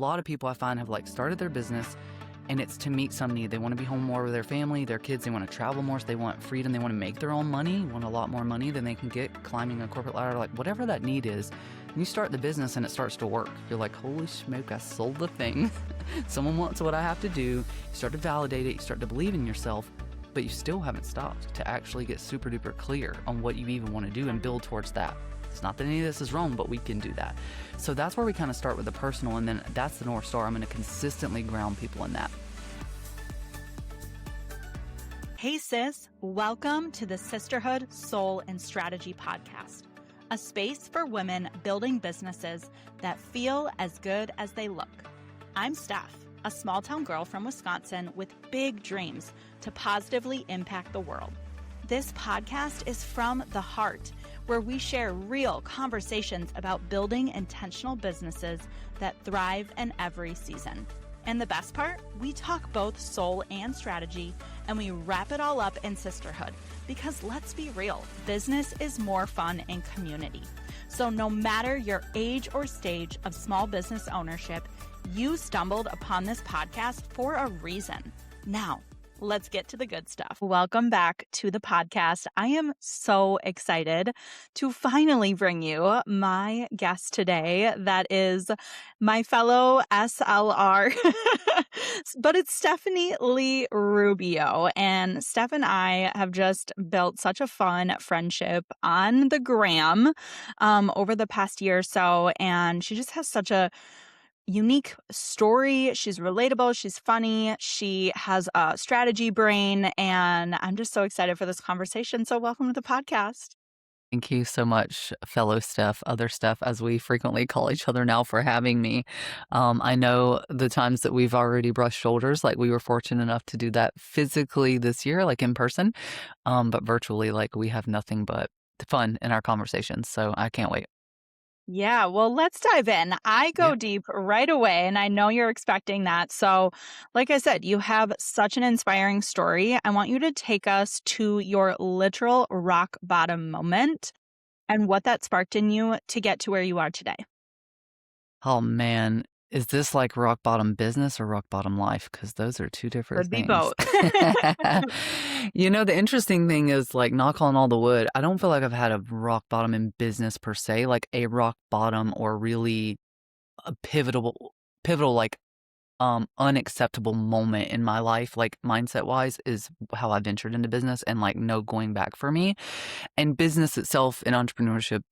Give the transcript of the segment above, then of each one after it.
lot of people I find have like started their business and it's to meet some need. They want to be home more with their family, their kids. They want to travel more. So they want freedom. They want to make their own money, want a lot more money than they can get climbing a corporate ladder, like whatever that need is. And you start the business and it starts to work. You're like, holy smoke, I sold the thing. Someone wants what I have to do. You start to validate it. You start to believe in yourself, but you still haven't stopped to actually get super duper clear on what you even want to do and build towards that. It's not that any of this is wrong, but we can do that. So that's where we kind of start with the personal, and then that's the North Star. I'm going to consistently ground people in that. Hey sis, welcome to the Sisterhood, Soul, and Strategy podcast, a space for women building businesses that feel as good as they look. I'm Steph, a small town girl from Wisconsin with big dreams to positively impact the world. This podcast is from the heart, where we share real conversations about building intentional businesses that thrive in every season. And the best part, we talk both soul and strategy, and we wrap it all up in sisterhood. Because let's be real, business is more fun in community. So no matter your age or stage of small business ownership, you stumbled upon this podcast for a reason. Now, let's get to the good stuff. Welcome back to the podcast. I am so excited to finally bring you my guest today. That is my fellow SLR, but it's Stephanie Lee Rubio. And Steph and I have just built such a fun friendship on the gram over the past year or so. And she just has such a unique story. She's relatable. She's funny. She has a strategy brain. And I'm just so excited for this conversation. So welcome to the podcast. Thank you so much, fellow Steph, other Steph, as we frequently call each other now, for having me. I know the times that we've already brushed shoulders, like we were fortunate enough to do that physically this year, like in person, but virtually, like we have nothing but fun in our conversations. So I can't wait. Yeah, well, let's dive in. I go deep right away, and I know you're expecting that. So, like I said, you have such an inspiring story. I want you to take us to your literal rock bottom moment and what that sparked in you to get to where you are today. Oh man, is this like rock bottom business or rock bottom life? Because those are two different Could be things. both. You know, the interesting thing is, like, knock on all the wood, I don't feel like I've had a rock bottom in business per se, like a rock bottom or really a pivotal, like, unacceptable moment in my life, like mindset wise, is how I ventured into business, and like no going back for me. And business itself and entrepreneurship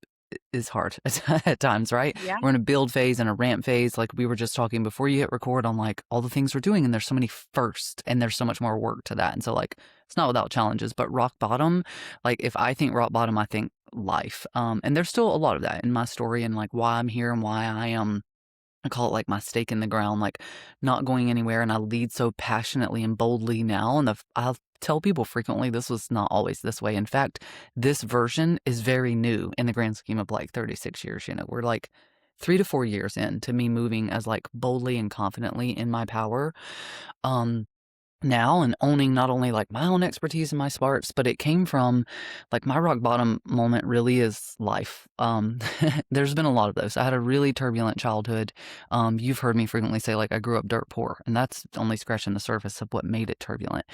is hard at times, right? Yeah. We're in a build phase and a ramp phase. Like we were just talking before you hit record on like all the things we're doing, and there's so many first, and there's so much more work to that. And so like it's not without challenges, but rock bottom, like if I think rock bottom, I think life. And there's still a lot of that in my story, and like why I'm here and why I call it like my stake in the ground, like not going anywhere. And I lead so passionately and boldly now. And I'll tell people frequently, this was not always this way. In fact, this version is very new in the grand scheme of like 36 years. You know, we're like 3 to 4 years into me moving as like boldly and confidently in my power. Now, and owning not only like my own expertise and my sparks, but it came from like my rock bottom moment really is life. There's been a lot of those. I had a really turbulent childhood. You've heard me frequently say like I grew up dirt poor, and that's only scratching the surface of what made it turbulent.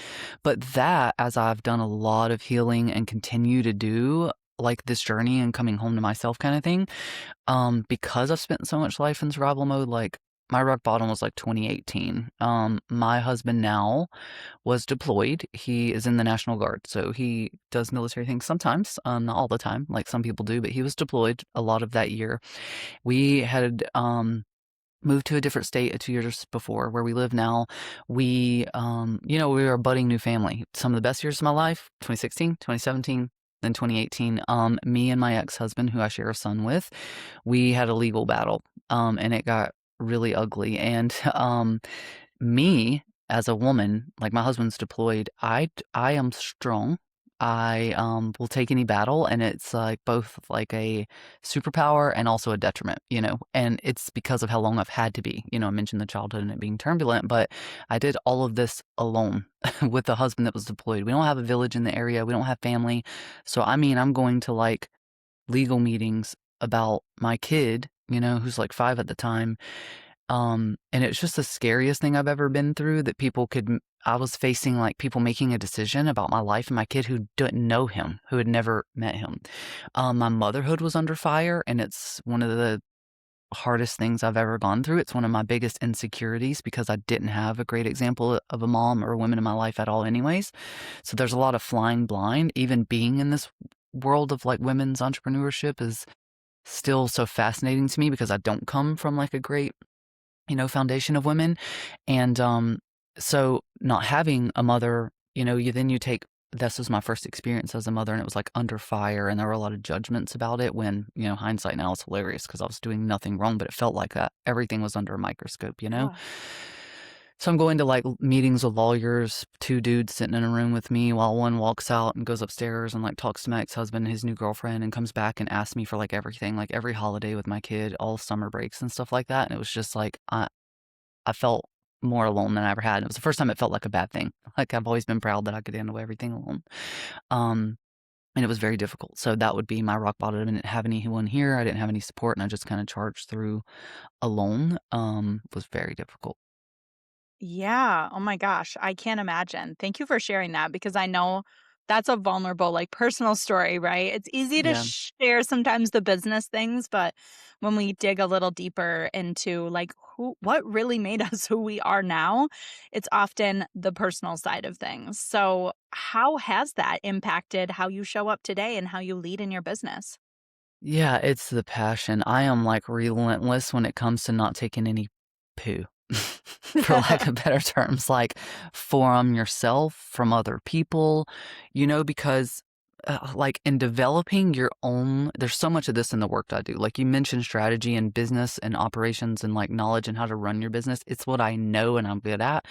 But that, as I've done a lot of healing and continue to do, like this journey and coming home to myself kind of thing, because I've spent so much life in survival mode, like my rock bottom was like 2018. My husband now was deployed. He is in the National Guard, so he does military things sometimes, not all the time, like some people do, but he was deployed a lot of that year. We had moved to a different state 2 years before where we live now. We, we were a budding new family. Some of the best years of my life, 2016, 2017, then 2018, me and my ex-husband, who I share a son with, we had a legal battle, and it got really ugly. And me as a woman, like my husband's deployed, I am strong. I will take any battle, and it's like both like a superpower and also a detriment, you know. And it's because of how long I've had to be. You know, I mentioned the childhood and it being turbulent, but I did all of this alone with a husband that was deployed. We don't have a village in the area. We don't have family. So I mean, I'm going to like legal meetings about my kid, you know, who's like 5 at the time, And it's just the scariest thing I've ever been through that people could I was facing, like, people making a decision about my life and my kid who didn't know him, who had never met him. My motherhood was under fire, and it's one of the hardest things I've ever gone through. It's one of my biggest insecurities because I didn't have a great example of a mom or a woman in my life at all anyways. So there's a lot of flying blind. Even being in this world of, like, women's entrepreneurship is still so fascinating to me because I don't come from, like, a great, foundation of women. And, so not having a mother, you take this was my first experience as a mother, and it was, like, under fire, and there were a lot of judgments about it when, hindsight now is hilarious because I was doing nothing wrong, but it felt like that. Everything was under a microscope, you know? Yeah. So I'm going to, like, meetings with lawyers, 2 dudes sitting in a room with me while one walks out and goes upstairs and, like, talks to my ex-husband and his new girlfriend and comes back and asks me for, like, everything, like, every holiday with my kid, all summer breaks and stuff like that, and it was just like, I felt more alone than I ever had. It was the first time it felt like a bad thing. Like, I've always been proud that I could handle everything alone. Um, and it was very difficult. So that would be my rock bottom. I didn't have anyone here. I didn't have any support, and I just kinda charged through alone. Was very difficult. Yeah. Oh my gosh. I can't imagine. Thank you for sharing that because I know that's a vulnerable, like personal story, right? It's easy to Yeah. share sometimes the business things, but when we dig a little deeper into like what really made us who we are now, it's often the personal side of things. So, how has that impacted how you show up today and how you lead in your business? Yeah, it's the passion. I am, like, relentless when it comes to not taking any poo, for lack of better terms, like, from yourself, from other people, because, like, in developing your own there's so much of this in the work that I do. Like, you mentioned strategy and business and operations and, like, knowledge and how to run your business. It's what I know and I'm good at,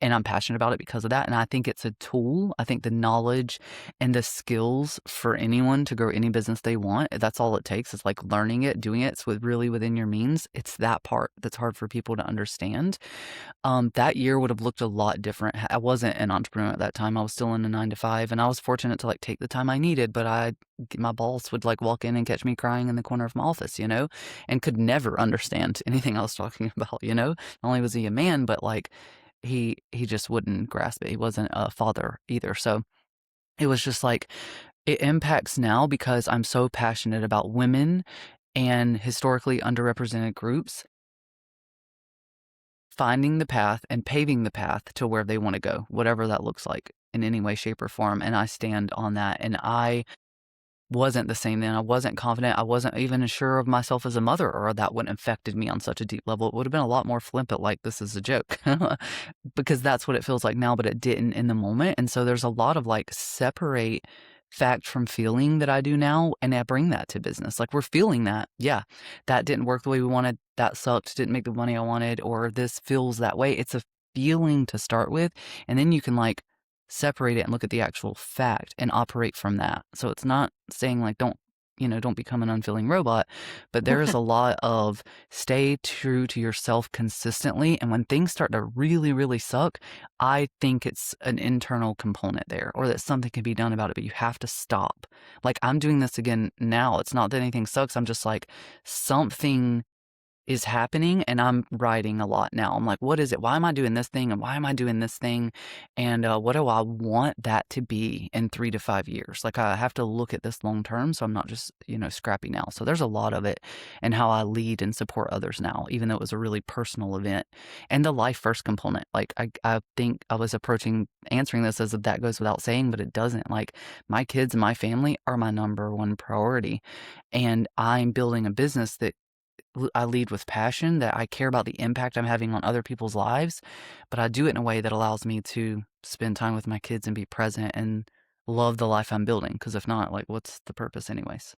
and I'm passionate about it because of that, and I think it's a tool. I think the knowledge and the skills for anyone to grow any business they want, that's all it takes is, like, learning it, doing it. It's really within your means. It's that part that's hard for people to understand. That year would have looked a lot different. I wasn't an entrepreneur at that time. I was still in a 9 to 5, and I was fortunate to, like, take the time I needed, but my boss would, like, walk in and catch me crying in the corner of my office, and could never understand anything I was talking about. Not only was he a man, but, like, he just wouldn't grasp it. He wasn't a father either, so it was just like it impacts now because I'm so passionate about women and historically underrepresented groups finding the path and paving the path to where they wanna go, whatever that looks like in any way, shape, or form, and I stand on that, and I wasn't the same then. I wasn't confident. I wasn't even sure of myself as a mother, or that wouldn't affected me on such a deep level. It would have been a lot more flippant, like, "This is a joke," because that's what it feels like now, but it didn't in the moment, and so there's a lot of, like, separate fact from feeling that I do now, and I bring that to business. Like, we're feeling that, "Yeah, that didn't work the way we wanted. That sucked. Didn't make the money I wanted," or, "This feels that way." It's a feeling to start with, and then you can, like, separate it and look at the actual fact and operate from that. So it's not saying like don't become an unfeeling robot, but there is a lot of stay true to yourself consistently. And when things start to really, really suck, I think it's an internal component there or that something can be done about it, but you have to stop. Like I'm doing this again now. It's not that anything sucks. I'm just like something is happening and I'm writing a lot now. I'm like, what is it? Why am I doing this thing? And why am I doing this thing? And what do I want that to be in 3 to 5 years? Like, I have to look at this long term. So I'm not just, scrappy now. So there's a lot of it and how I lead and support others now, even though it was a really personal event. And the life first component. Like, I think I was approaching answering this as if that goes without saying, but it doesn't. Like, my kids and my family are my number one priority. And I'm building a business that I lead with passion, that I care about the impact I'm having on other people's lives, but I do it in a way that allows me to spend time with my kids and be present and love the life I'm building. Because if not, like, what's the purpose anyways?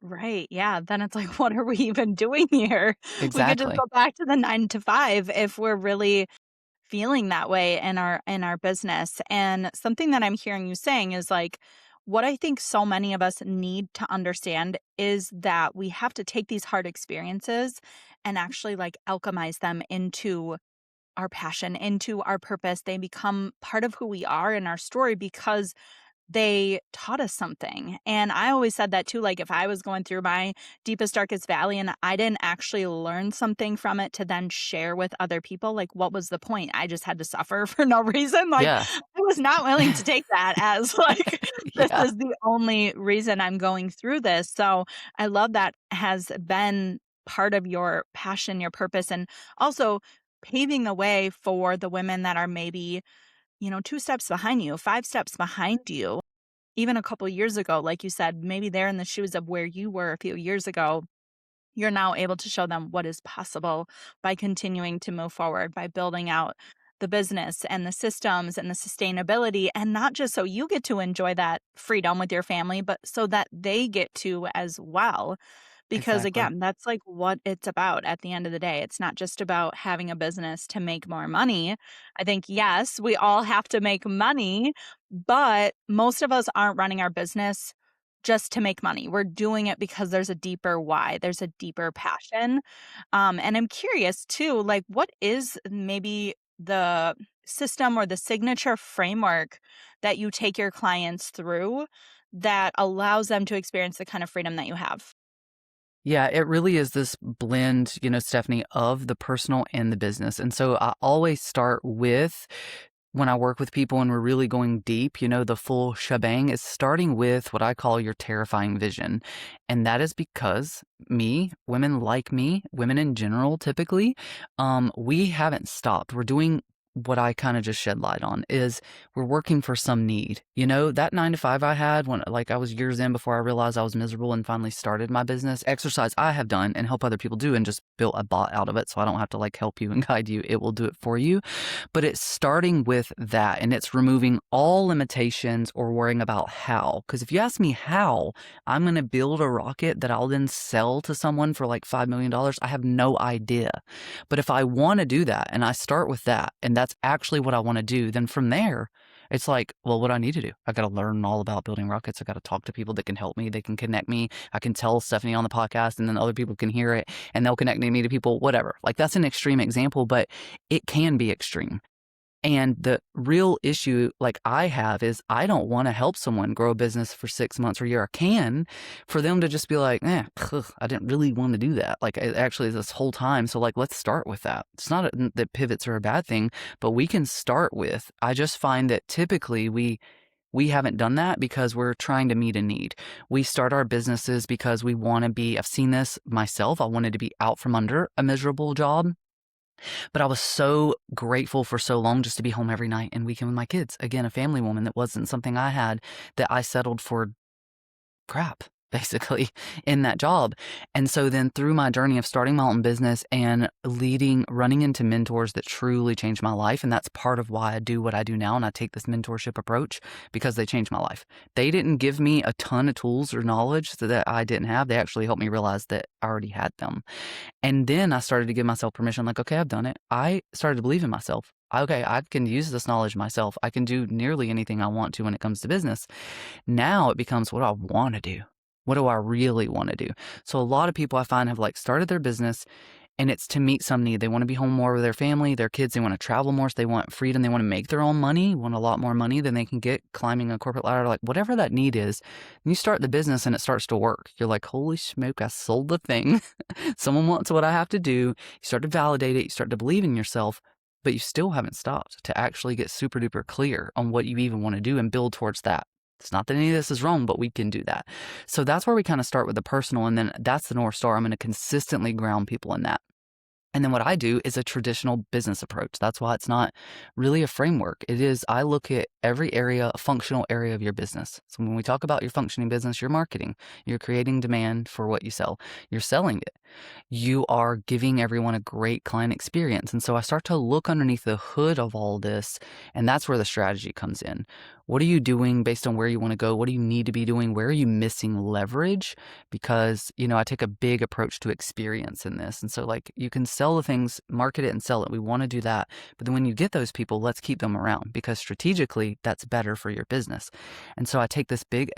Right. Yeah. Then it's like, what are we even doing here? We could just Exactly. go back to the 9 to 5 if we're really feeling that way in our business. And something that I'm hearing you saying is like what I think so many of us need to understand is that we have to take these hard experiences and actually like alchemize them into our passion, into our purpose. They become part of who we are in our story because they taught us something. And I always said that too. Like if I was going through my deepest, darkest valley and I didn't actually learn something from it to then share with other people, like what was the point? I just had to suffer for no reason. Like Yeah. I was not willing to take that as like, this Yeah. is the only reason I'm going through this. So I love that has been part of your passion, your purpose, and also paving the way for the women that are maybe, 2 steps behind you, 5 steps behind you. Even a couple years ago, like you said, maybe they're in the shoes of where you were a few years ago. You're now able to show them what is possible by continuing to move forward, by building out the business and the systems and the sustainability, and not just so you get to enjoy that freedom with your family, but so that they get to as well. Because Exactly. again, that's like what it's about at the end of the day. It's not just about having a business to make more money. I think, yes, we all have to make money, but most of us aren't running our business just to make money. We're doing it because there's a deeper why, there's a deeper passion. And I'm curious too, like, what is maybe the system or the signature framework that you take your clients through that allows them to experience the kind of freedom that you have? Yeah, it really is this blend, Stephanie, of the personal and the business. And so I always start with when I work with people and we're really going deep, the full shebang is starting with what I call your terrifying vision. And that is because women like me, women in general, typically, we haven't stopped. We're doing what I kind of just shed light on is we're working for some need. That 9 to 5 I had when like I was years in before I realized I was miserable and finally started my business. Exercise I have done and help other people do and just built a bot out of it. So I don't have to like help you and guide you. It will do it for you. But it's starting with that and it's removing all limitations or worrying about how. Because if you ask me how I'm going to build a rocket that I'll then sell to someone for like $5 million, I have no idea. But if I want to do that and I start with that and that's actually what I want to do, then from there, it's like, well, what do I need to do? I got to learn all about building rockets. I got to talk to people that can help me. They can connect me. I can tell Stephanie on the podcast and then other people can hear it and they'll connect me to people, whatever. Like that's an extreme example, but it can be extreme. And the real issue like I have is I don't want to help someone grow a business for 6 months or a year. I can for them to just be like, I didn't really want to do that. Like it actually this whole time. So like, let's start with that. It's not that pivots are a bad thing, but we can start with, I just find that typically we haven't done that because we're trying to meet a need. We start our businesses because we want to be, I've seen this myself. I wanted to be out from under a miserable job. But I was so grateful for so long just to be home every night and weekend with my kids. Again, a family woman that wasn't something I had, that I settled for crap, basically, in that job. And so then through my journey of starting my own business and running into mentors that truly changed my life, and that's part of why I do what I do now and I take this mentorship approach, because they changed my life. They didn't give me a ton of tools or knowledge that I didn't have. They actually helped me realize that I already had them. And then I started to give myself permission, like, okay, I've done it. I started to believe in myself. Okay, I can use this knowledge myself. I can do nearly anything I want to when it comes to business. Now it becomes what do I want to do? What do I really want to do? So a lot of people I find have like started their business and it's to meet some need. They want to be home more with their family, their kids. They want to travel more. So they want freedom. They want to make their own money, want a lot more money than they can get climbing a corporate ladder, like whatever that need is. And you start the business and it starts to work. You're like, holy smoke, I sold the thing. Someone wants what I have to do. You start to validate it. You start to believe in yourself, but you still haven't stopped to actually get super duper clear on what you even want to do and build towards that. It's not that any of this is wrong, but we can do that. So that's where we kind of start with the personal, and then that's the North Star. I'm going to consistently ground people in that. And then what I do is a traditional business approach. That's why it's not really a framework. It is, I look at every area, a functional area of your business. So when we talk about your functioning business, you're marketing, you're creating demand for what you sell, you're selling it, you are giving everyone a great client experience. And so I start to look underneath the hood of all this, and that's where the strategy comes in. What are you doing based on where you want to go? What do you need to be doing? Where are you missing leverage? Because, I take a big approach to experience in this. And so like you can sell the things, market it and sell it. We want to do that. But then when you get those people, let's keep them around because strategically that's better for your business. And so I take this big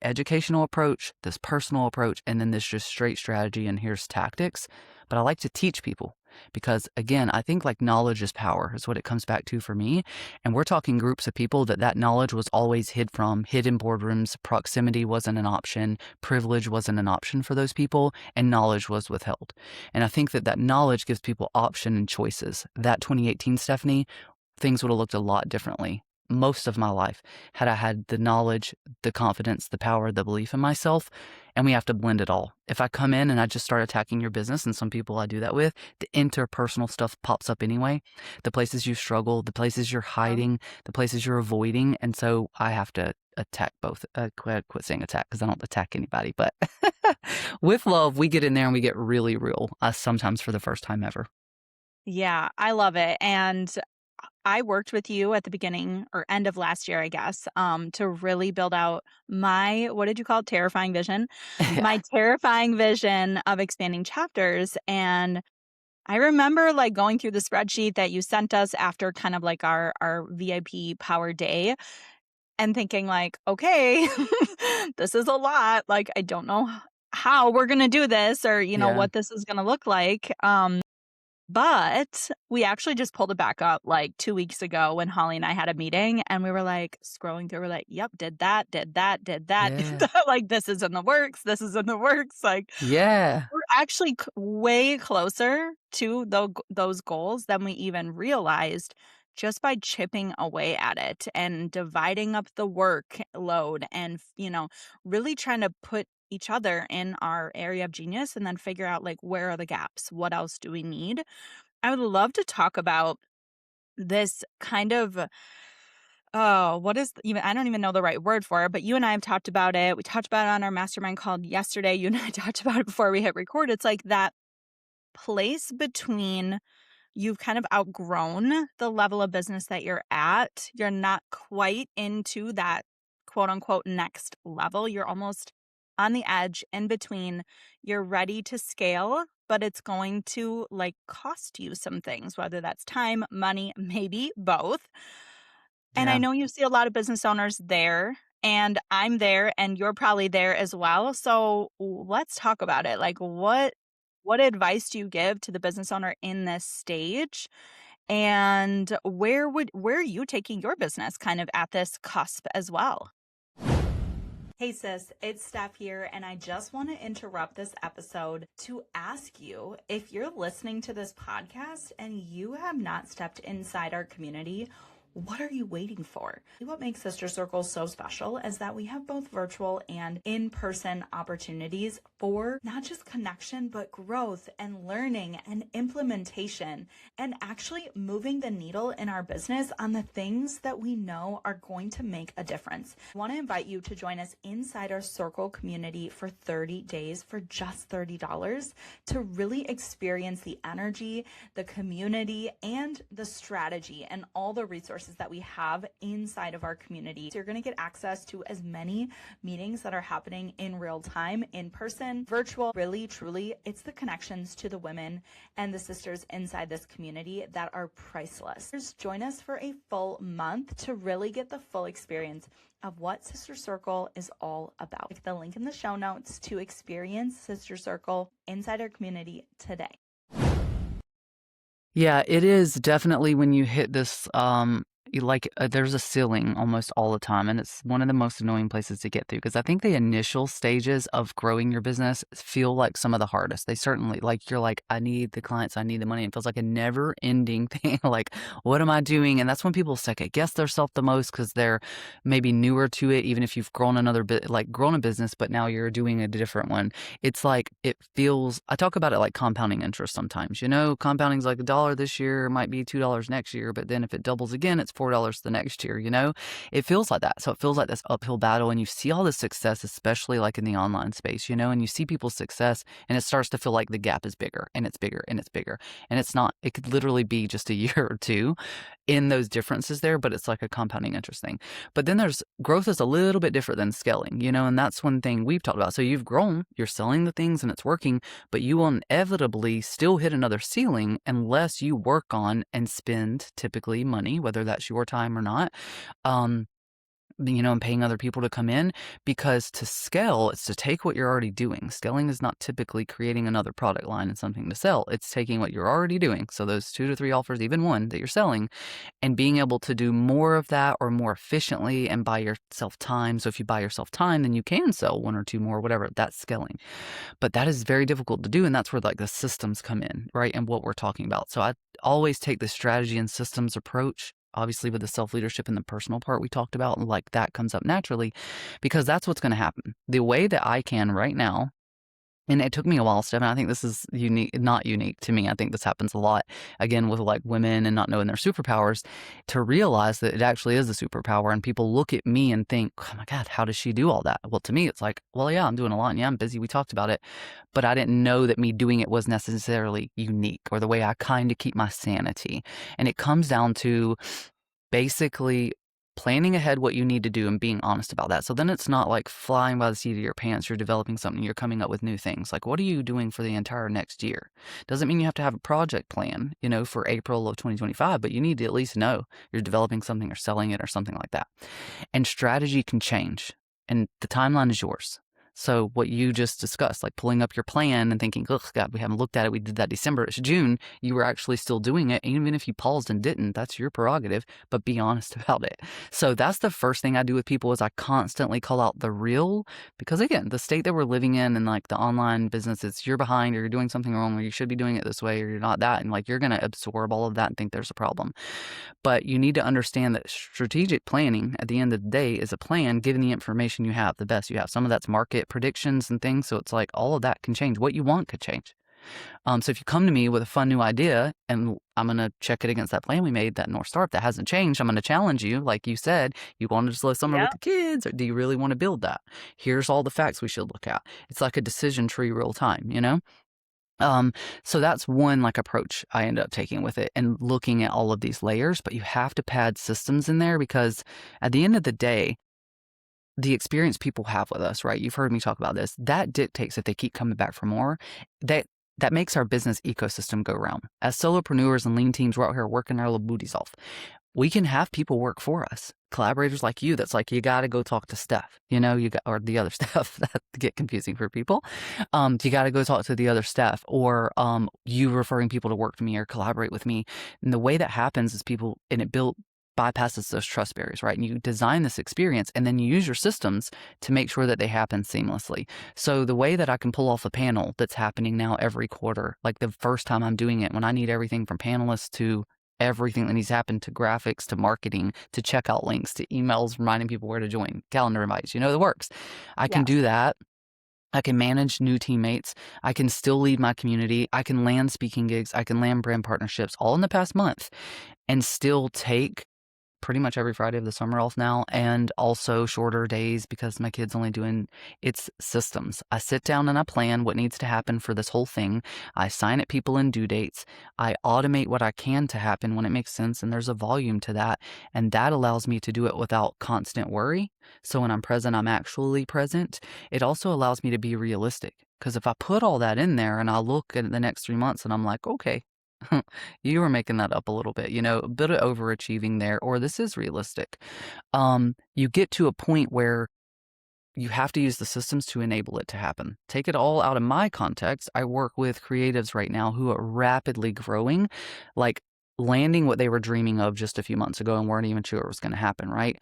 educational approach, this personal approach, and then this just straight strategy and here's tactics. But I like to teach people Because again, I think like knowledge is power is what it comes back to for me. And we're talking groups of people that knowledge was always hid in boardrooms. Proximity wasn't an option. Privilege wasn't an option for those people, and knowledge was withheld. And I think that knowledge gives people option and choices. That 2018 Stephanie, things would have looked a lot differently most of my life had I had the knowledge, the confidence, the power, the belief in myself. And we have to blend it all. If I come in and I just start attacking your business, and some people I do that with, the interpersonal stuff pops up anyway. The places you struggle, the places you're hiding, the places you're avoiding. And so I have to attack both. Quit saying attack because I don't attack anybody. But with love, we get in there and we get really real, sometimes for the first time ever. Yeah, I love it. And I worked with you at the beginning or end of last year, I guess, to really build out my, what did you call it? Terrifying vision. Yeah. My terrifying vision of expanding chapters. And I remember like going through the spreadsheet that you sent us after kind of like our VIP power day and thinking like, okay, this is a lot. Like I don't know how we're going to do this or Yeah. what this is going to look like. But we actually just pulled it back up like 2 weeks ago when Holly and I had a meeting and we were like scrolling through, we're like, yep, did that, did that, did that, did Yeah. that. Like, this is in the works. This is in the works. Like, Yeah. we're actually way closer to those goals than we even realized just by chipping away at it and dividing up the workload and, really trying to put each other in our area of genius and then figure out like where are the gaps? What else do we need? I would love to talk about this kind of oh, what is even I don't even know the right word for it, but you and I have talked about it. We talked about it on our mastermind called yesterday. You and I talked about it before we hit record. It's like that place between you've kind of outgrown the level of business that you're at. You're not quite into that quote unquote next level. You're almost on the edge in between. You're ready to scale, but it's going to like cost you some things, whether that's time, money, maybe both. And I Yeah. know you see a lot of business owners there, and I'm there, and you're probably there as well. So let's talk about it. Like, what advice do you give to the business owner in this stage? And where are you taking your business kind of at this cusp as well? Hey sis, it's Steph here, and I just want to interrupt this episode to ask you if you're listening to this podcast and you have not stepped inside our community. What are you waiting for? What makes Sister Circle so special is that we have both virtual and in-person opportunities for not just connection, but growth and learning and implementation and actually moving the needle in our business on the things that we know are going to make a difference. I want to invite you to join us inside our Circle community for 30 days for just $30 to really experience the energy, the community, and the strategy and all the resources that we have inside of our community. So you're going to get access to as many meetings that are happening in real time, in person, virtual. Really, truly, it's the connections to the women and the sisters inside this community that are priceless. Just join us for a full month to really get the full experience of what Sister Circle is all about. Click the link in the show notes to experience Sister Circle inside our community today. Yeah, it is definitely when you hit this, there's a ceiling almost all the time, and it's one of the most annoying places to get through because I think the initial stages of growing your business feel like some of the hardest. They certainly, like, you're like, I need the clients, I need the money. It feels like a never ending thing. Like, what am I doing? And that's when people second guess themselves the most because they're maybe newer to it, even if you've grown another bit, like grown a business, but now you're doing a different one. It's like, it feels, I talk about it like compounding interest sometimes, compounding's like $1 this year, might be $2 next year, but then if it doubles again, it's $4 the next year. It feels like that. So it feels like this uphill battle, and you see all this success, especially like in the online space, and you see people's success, and it starts to feel like the gap is bigger and it's bigger and it's bigger. And it's not, it could literally be just a year or two in those differences there, but it's like a compounding interest thing. But then there's growth is a little bit different than scaling, and that's one thing we've talked about. So you've grown, you're selling the things and it's working, but you will inevitably still hit another ceiling unless you work on and spend typically money, whether that's your time or not, um, and paying other people to come in, because to scale, it's to take what you're already doing. Scaling is not typically creating another product line and something to sell. It's taking what you're already doing. So those 2 to 3 offers, even one that you're selling, and being able to do more of that or more efficiently and buy yourself time. So if you buy yourself time, then you can sell one or two more, whatever. That's scaling. But that is very difficult to do, and that's where like the systems come in, right? And what we're talking about. So I always take the strategy and systems approach. Obviously, with the self leadership and the personal part we talked about, and like that comes up naturally, because that's what's going to happen. The way that I can right now, and it took me a while, Steph, and I think this is unique, not unique to me. I think this happens a lot, again, with like women and not knowing their superpowers, to realize that it actually is a superpower. And people look at me and think, oh my God, how does she do all that? Well, to me, it's like, well, yeah, I'm doing a lot. And yeah, I'm busy. We talked about it. But I didn't know that me doing it was necessarily unique, or the way I kind of keep my sanity. And it comes down to basically planning ahead what you need to do and being honest about that. So then it's not like flying by the seat of your pants. You're developing something, you're coming up with new things. Like, what are you doing for the entire next year? Doesn't mean you have to have a project plan, for April of 2025, but you need to at least know you're developing something or selling it or something like that. And strategy can change, and the timeline is yours. So what you just discussed, like pulling up your plan and thinking, oh God, we haven't looked at it. We did that December. It's June. You were actually still doing it. Even if you paused and didn't, that's your prerogative, but be honest about it. So that's the first thing I do with people, is I constantly call out the real, because again, the state that we're living in and like the online businesses, you're behind, or you're doing something wrong, or you should be doing it this way, or you're not that. And like, you're going to absorb all of that and think there's a problem. But you need to understand that strategic planning at the end of the day is a plan given the information you have, the best you have. Some of that's market predictions and things. So it's like all of that can change. What you want could change. So if you come to me with a fun new idea and I'm going to check it against that plan we made, that North Star, if that hasn't changed, I'm going to challenge you. Like you said, you want to just go somewhere with Yeah. the kids, or do you really want to build that? Here's all the facts we should look at. It's like a decision tree real time. Um, so that's one like approach I end up taking with it, and looking at all of these layers. But you have to pad systems in there, because at the end of the day, the experience people have with us, right? You've heard me talk about this. That dictates if they keep coming back for more. That makes our business ecosystem go round. As solopreneurs and lean teams, we're out here working our little booties off. We can have people work for us. Collaborators like you, that's like, you got to go talk to Steph, or the other Steph, that get confusing for people. You got to go talk to the other Steph, or you referring people to work for me or collaborate with me. And the way that happens is bypasses those trust barriers, right? And you design this experience, and then you use your systems to make sure that they happen seamlessly. So the way that I can pull off a panel that's happening now every quarter, like the first time I'm doing it, when I need everything from panelists to everything that needs to happen, to graphics, to marketing, to checkout links, to emails reminding people where to join, calendar invites, the works. I can do Yes. that. I can manage new teammates. I can still lead my community. I can land speaking gigs. I can land brand partnerships, all in the past month, and still take pretty much every Friday of the summer off now, and also shorter days because my kid's only doing its systems. I sit down and I plan what needs to happen for this whole thing. I assign it people and due dates. I automate what I can to happen when it makes sense, and there's a volume to that. And that allows me to do it without constant worry. So when I'm present, I'm actually present. It also allows me to be realistic, because if I put all that in there and I look at the next 3 months and I'm like, okay, you were making that up a little bit, a bit of overachieving there, or this is realistic. You get to a point where you have to use the systems to enable it to happen. Take it all out of my context. I work with creatives right now who are rapidly growing, like landing what they were dreaming of just a few months ago and weren't even sure it was going to happen, right?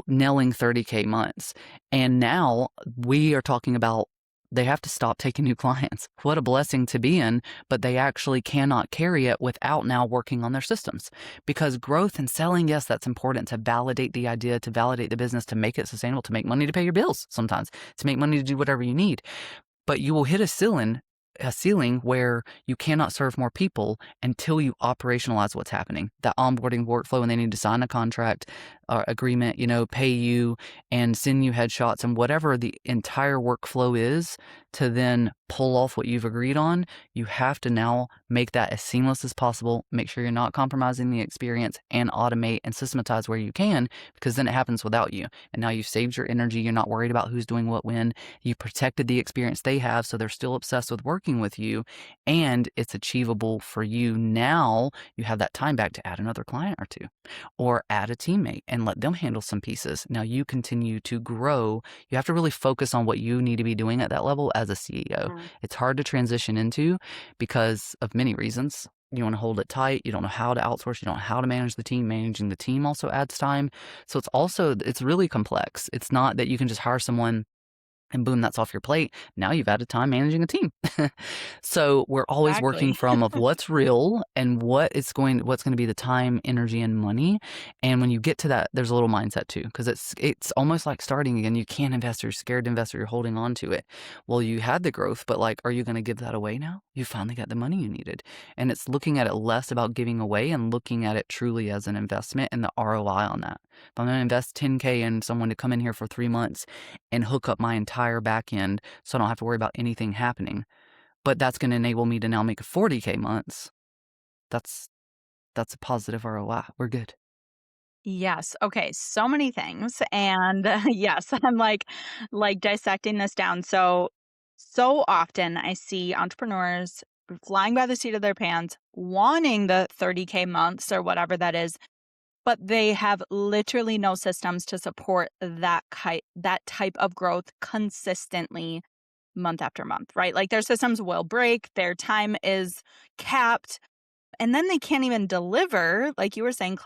Nailing 30K months. And now we are talking about they have to stop taking new clients. What a blessing to be in, but they actually cannot carry it without now working on their systems. Because growth and selling, yes, that's important to validate the idea, to validate the business, to make it sustainable, to make money to pay your bills sometimes, to make money to do whatever you need. But you will hit a ceiling where you cannot serve more people until you operationalize what's happening, that onboarding workflow, and they need to sign a contract agreement, pay you and send you headshots and whatever the entire workflow is to then pull off what you've agreed on. You have to now make that as seamless as possible, make sure you're not compromising the experience, and automate and systematize where you can, because then it happens without you. And now you've saved your energy. You're not worried about who's doing what when. You protected the experience they have, so they're still obsessed with working with you, and it's achievable for you. Now you have that time back to add another client or two, or add a teammate. And and let them handle some pieces. Now you continue to grow. You have to really focus on what you need to be doing at that level as a CEO. Mhm. It's hard to transition into because of many reasons. You want to hold it tight. You don't know how to outsource. You don't know how to manage the team. Managing the team also adds time. So it's really complex. It's not that you can just hire someone and boom, that's off your plate. Now you've added time managing a team. So we're always working Exactly. from of what's real and what's going to be the time, energy, and money. And when you get to that, there's a little mindset too, because it's almost like starting again. You can't invest. You're scared to invest, or you're holding on to it. Well, you had the growth, but like, are you going to give that away now? You finally got the money you needed, and it's looking at it less about giving away and looking at it truly as an investment and the ROI on that. If I'm going to invest 10K in someone to come in here for 3 months and hook up my entire back end so I don't have to worry about anything happening. But that's going to enable me to now make 40K months. That's a positive ROI. We're good. Yes. Okay. So many things. And yes, I'm like dissecting this down. So often I see entrepreneurs flying by the seat of their pants, wanting the 30K months or whatever that is, but they have literally no systems to support that type of growth consistently month after month, right? Like their systems will break, their time is capped, and then they can't even deliver, like you were saying,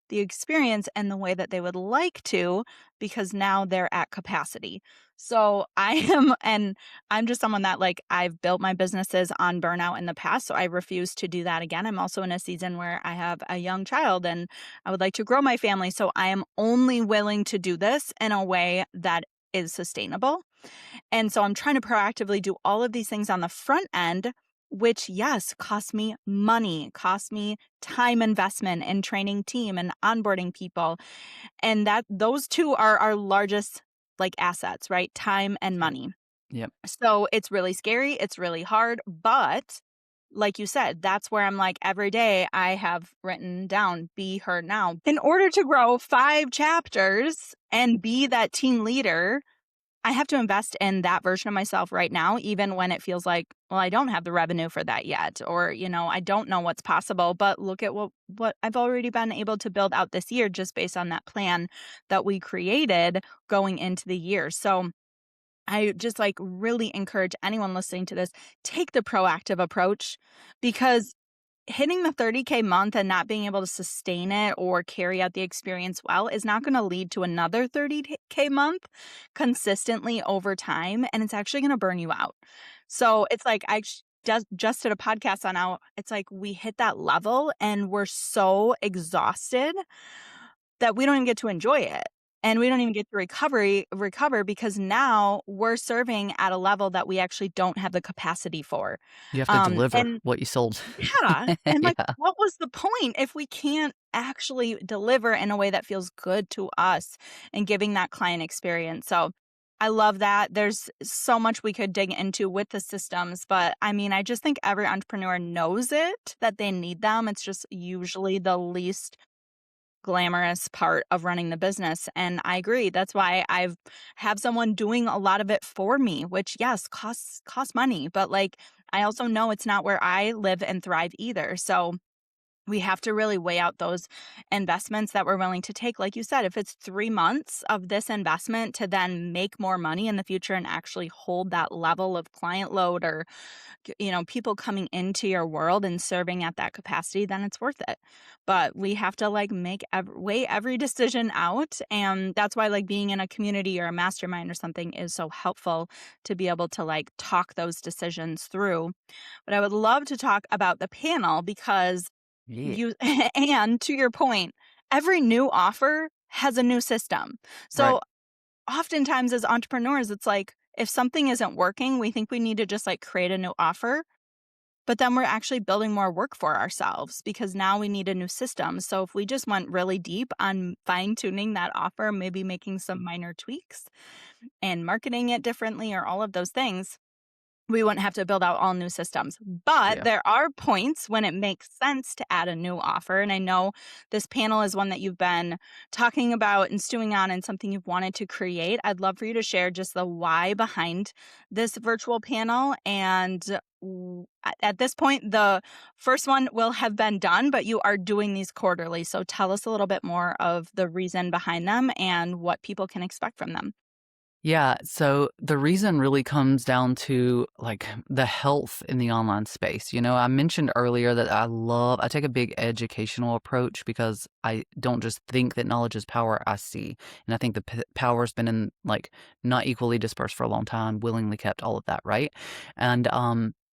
the experience and the way that they would like to, because now they're at capacity. So I am, and I'm just someone that like I've built my businesses on burnout in the past. So I refuse to do that again. I'm also in a season where I have a young child and I would like to grow my family. So I am only willing to do this in a way that is sustainable. And so I'm trying to proactively do all of these things on the front end, which, yes, cost me money, cost me time investment in training team and onboarding people. And that those two are our largest like assets, right? Time and Yep. money. Yep. So it's really scary. It's really hard. But like you said, that's where I'm like every day I have written down, be heard now. In order to grow 5 chapters and be that team leader, I have to invest in that version of myself right now, even when it feels like, well, I don't have the revenue for that yet, or, I don't know what's possible. But look at what I've already been able to build out this year just based on that plan that we created going into the year. So I just like really encourage anyone listening to this, take the proactive approach, because hitting the 30K month and not being able to sustain it or carry out the experience well is not going to lead to another 30K month consistently over time. And it's actually going to burn you out. So it's like just did a podcast on how it's like we hit that level and we're so exhausted that we don't even get to enjoy it. And we don't even get to recover because now we're serving at a level that we actually don't have the capacity for. You have to deliver And what you sold. yeah, and, like, Yeah. what was the point if we can't actually deliver in a way that feels good to us and giving that client experience? So, I love that. There's so much we could dig into with the systems, but, I mean, I just think every entrepreneur knows it, that they need them. It's just usually the least glamorous part of running the business, and I agree. That's why I've have someone doing a lot of it for me, which, yes, costs money, but, like, I also know it's not where I live and thrive either. So we have to really weigh out those investments that we're willing to take. Like you said, if it's 3 months of this investment to then make more money in the future and actually hold that level of client load or, people coming into your world and serving at that capacity, then it's worth it. But we have to like weigh every decision out. And that's why like being in a community or a mastermind or something is so helpful to be able to like talk those decisions through. But I would love to talk about the panel because Yeah. you and to your point, every new offer has a new system. Right. So oftentimes as entrepreneurs, it's like if something isn't working, we think we need to just like create a new offer. But then we're actually building more work for ourselves because now we need a new system. So if we just went really deep on fine tuning that offer, maybe making some minor tweaks and marketing it differently or all of those things, we wouldn't have to build out all new systems. But Yeah. there are points when it makes sense to add a new offer. And I know this panel is one that you've been talking about and stewing on and something you've wanted to create. I'd love for you to share just the why behind this virtual panel and at this point, the first one will have been done, but you are doing these quarterly. So tell us a little bit more of the reason behind them and what people can expect from them. Yeah, so the reason really comes down to like the health in the online space. I mentioned earlier that I take a big educational approach because I don't just think that knowledge is power, I see. And I think the power's been in like not equally dispersed for a long time, willingly kept, all of that, right? And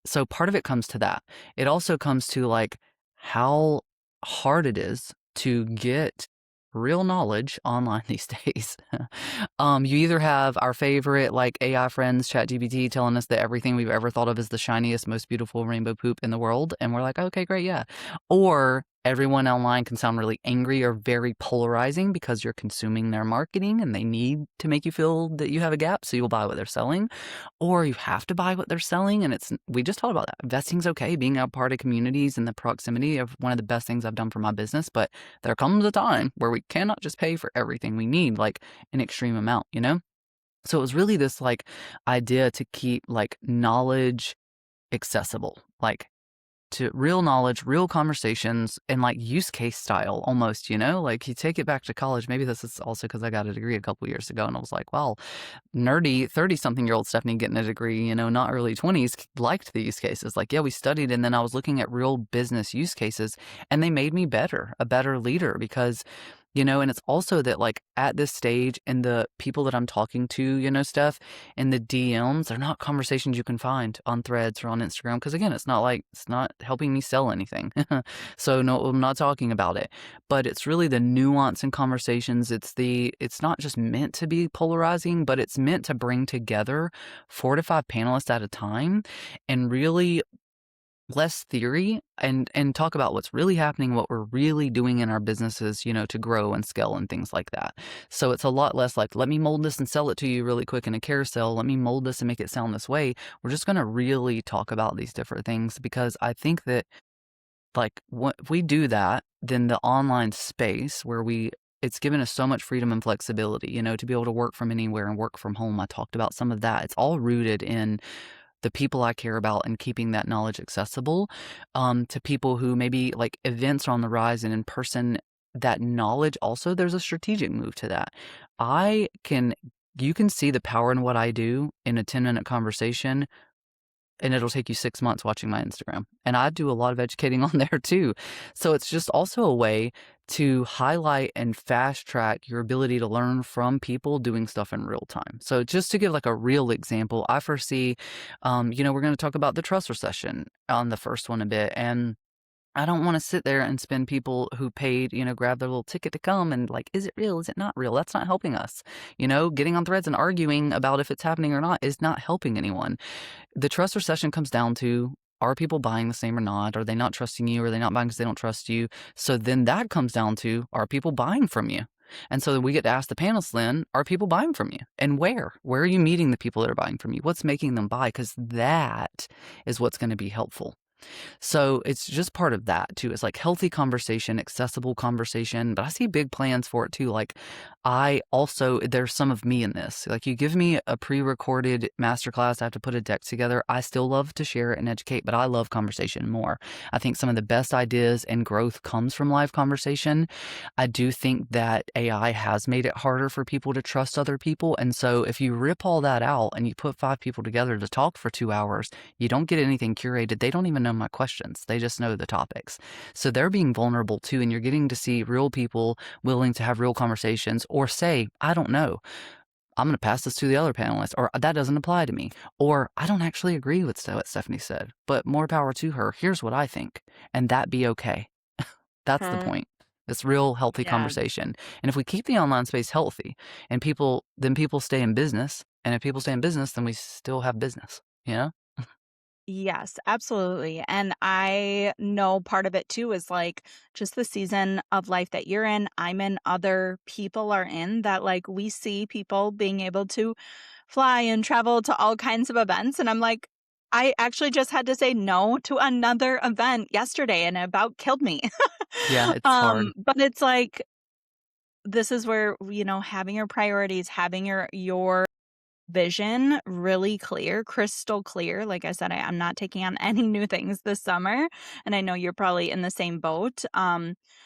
so part of it comes to that. It also comes to like how hard it is to get real knowledge online these days. You either have our favorite like AI friends, ChatGPT, telling us that everything we've ever thought of is the shiniest, most beautiful rainbow poop in the world, and we're like, okay, great, yeah. Or everyone online can sound really angry or very polarizing because you're consuming their marketing and they need to make you feel that you have a gap, so you'll buy what they're selling. Or you have to buy what they're selling, and we just talked about that. Investing's okay, being a part of communities and the proximity of one of the best things I've done for my business, but there comes a time where we cannot just pay for everything we need, like an extreme amount, you know? So it was really this like idea to keep like knowledge accessible, like to real knowledge, real conversations, and like use case style almost, like you take it back to college. Maybe this is also because I got a degree a couple years ago and I was like, wow, nerdy 30 something year old Stephanie getting a degree, not early 20s, liked the use cases. Like, yeah, we studied and then I was looking at real business use cases and they made me better, a better leader because and it's also that like at this stage and the people that I'm talking to, Steph, in the DMs, they're not conversations you can find on Threads or on Instagram. Cause again, it's not helping me sell anything. So no, I'm not talking about it, but it's really the nuance in conversations. It's not just meant to be polarizing, but it's meant to bring together 4 to 5 panelists at a time and really less theory and talk about what's really happening, what we're really doing in our businesses, to grow and scale and things like that. So it's a lot less like, let me mold this and sell it to you really quick in a carousel. Let me mold this and make it sound this way. We're just going to really talk about these different things because I think that like if we do that, then the online space where it's given us so much freedom and flexibility, to be able to work from anywhere and work from home. I talked about some of that. It's all rooted in the people I care about and keeping that knowledge accessible to people who maybe like events are on the rise and in person, that knowledge also, there's a strategic move to that. You can see the power in what I do in a 10-minute conversation and it'll take you 6 months watching my Instagram. And I do a lot of educating on there too. So it's just also a way to highlight and fast track your ability to learn from people doing stuff in real time. So just to give like a real example, I foresee, we're going to talk about the trust recession on the first one a bit. And I don't want to sit there and spend people who paid, grab their little ticket to come and like, is it real? Is it not real? That's not helping us. Getting on threads and arguing about if it's happening or not is not helping anyone. The trust recession comes down to, are people buying the same or not? Are they not trusting you? Or are they not buying because they don't trust you? So then that comes down to, are people buying from you? And so we get to ask the panelists then, are people buying from you? And where? Where are you meeting the people that are buying from you? What's making them buy? Because that is what's going to be helpful. So it's just part of that too. It's like healthy conversation, accessible conversation, but I see big plans for it too. Like there's some of me in this. Like you give me a pre-recorded masterclass, I have to put a deck together. I still love to share it and educate, but I love conversation more. I think some of the best ideas and growth comes from live conversation. I do think that AI has made it harder for people to trust other people. And so if you rip all that out and you put 5 people together to talk for 2 hours, you don't get anything curated. They don't even know my questions. They just know the topics. So they're being vulnerable too. And you're getting to see real people willing to have real conversations or say, I don't know. I'm going to pass this to the other panelists, or that doesn't apply to me, or I don't actually agree with what Stephanie said, but more power to her. Here's what I think. And that be okay. That's the point. It's real healthy Yeah. conversation. And if we keep the online space healthy and people stay in business. And if people stay in business, then we still have business, Yes, absolutely. And I know part of it too is like just the season of life that you're in, I'm in, other people are in, that like we see people being able to fly and travel to all kinds of events. And I'm like, I actually just had to say no to another event yesterday and it about killed me. Yeah, it's hard. But it's like, this is where, having your priorities, having your vision really clear, crystal clear. Like I said, I'm not taking on any new things this summer, and I know you're probably in the same boat.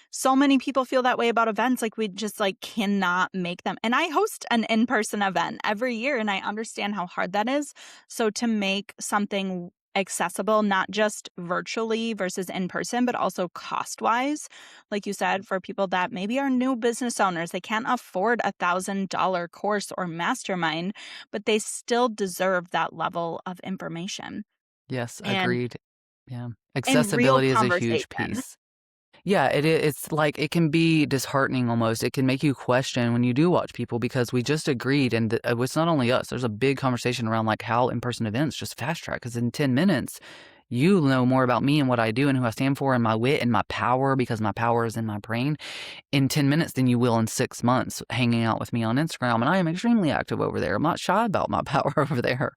So many people feel that way about events, like we just like cannot make them. And I host an in-person event every year, and I understand how hard that is. So to make something accessible, not just virtually versus in person, but also cost wise, like you said, for people that maybe are new business owners, they can't afford $1,000 course or mastermind, but they still deserve that level of information Yes, and agreed. Yeah. real Accessibility is a huge conversation. piece. Yeah, it's like it can be disheartening almost. It can make you question when you do watch people because we just agreed, and it's not only us. There's a big conversation around like how in-person events just fast track because in 10 minutes, you know more about me and what I do and who I stand for and my wit and my power because my power is in my brain in 10 minutes than you will in 6 months hanging out with me on Instagram. And I am extremely active over there. I'm not shy about my power over there.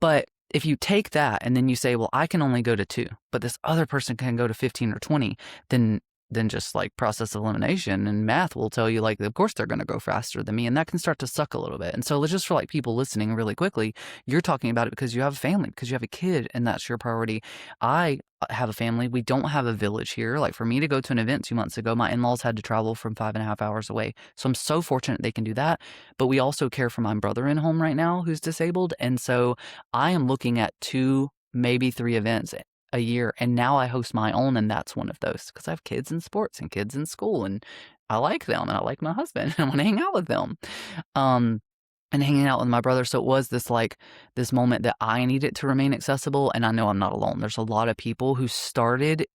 But if you take that and then you say, well, I can only go to 2, but this other person can go to 15 or 20, then just like process of elimination and math will tell you like of course they're going to go faster than me and that can start to suck a little bit. And so just for like people listening really quickly, you're talking about it because you have a family, because you have a kid and that's your priority. I have a family. We don't have a village here. Like for me to go to an event 2 months ago, my in-laws had to travel from 5.5 hours away. So I'm so fortunate they can do that. But we also care for my brother in home right now who's disabled. And so I am looking at 2, maybe 3 events a year, and now I host my own, and that's one of those because I have kids in sports and kids in school, and I like them, and I like my husband, and I want to hang out with them, um, and hanging out with my brother. So it was this like this moment that I needed to remain accessible, and I know I'm not alone. There's a lot of people who started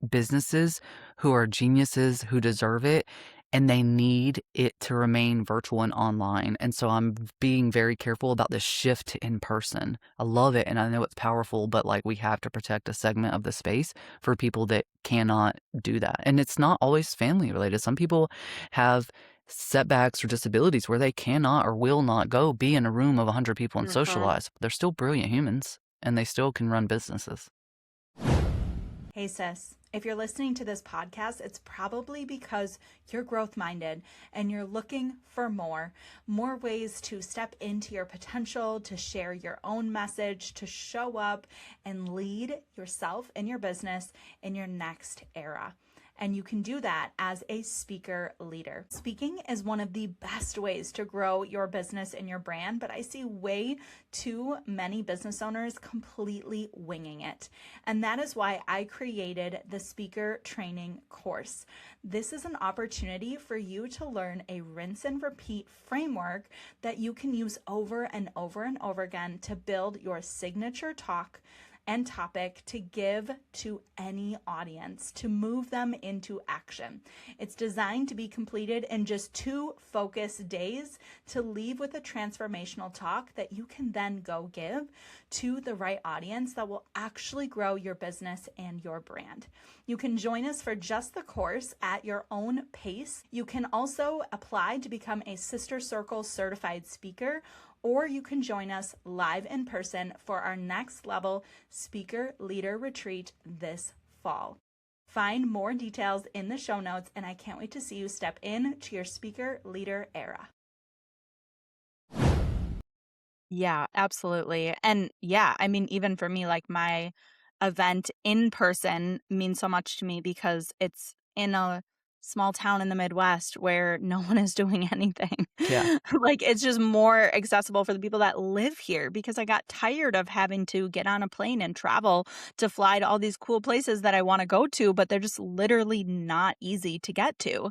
businesses who are geniuses who deserve it and they need it to remain virtual and online. And so I'm being very careful about this shift to in person. I love it and I know it's powerful, but like we have to protect a segment of the space for people that cannot do that. And it's not always family related. Some people have setbacks or disabilities where they cannot or will not go be in a room of 100 people and Mhm. socialize. They're still brilliant humans and they still can run businesses. Hey, sis, if you're listening to this podcast, it's probably because you're growth minded and you're looking for more ways to step into your potential, to share your own message, to show up and lead yourself and your business in your next era. And you can do that as a speaker leader. Speaking is one of the best ways to grow your business and your brand, but I see way too many business owners completely winging it. And that is why I created the speaker training course. This is an opportunity for you to learn a rinse and repeat framework that you can use over and over and over again to build your signature talk and topic to give to any audience, to move them into action. It's designed to be completed in just 2 focused days to leave with a transformational talk that you can then go give to the right audience that will actually grow your business and your brand. You can join us for just the course at your own pace. You can also apply to become a Sister Circle certified speaker, or you can join us live in person for our next level speaker leader retreat this fall. Find more details in the show notes, and I can't wait to see you step into your speaker leader era. Yeah, absolutely. And yeah, I mean, even for me, like my event in person means so much to me because it's in a small town in the Midwest where no one is doing anything. Yeah. Like it's just more accessible for the people that live here because I got tired of having to get on a plane and travel to fly to all these cool places that I want to go to, but they're just literally not easy to get to.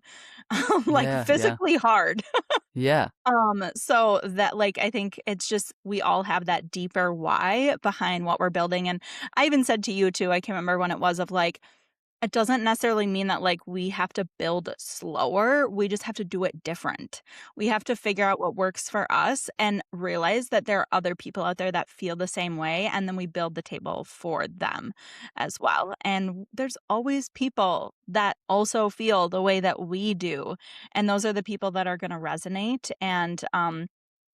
Like Yeah. Yeah. physically hard. Yeah. So that like I think it's just we all have that deeper why behind what we're building. And I even said to you too, I can't remember when it was of like, it doesn't necessarily mean that like we have to build slower. We just have to do it different. We have to figure out what works for us and realize that there are other people out there that feel the same way. And then we build the table for them as well. And there's always people that also feel the way that we do. And those are the people that are going to resonate. And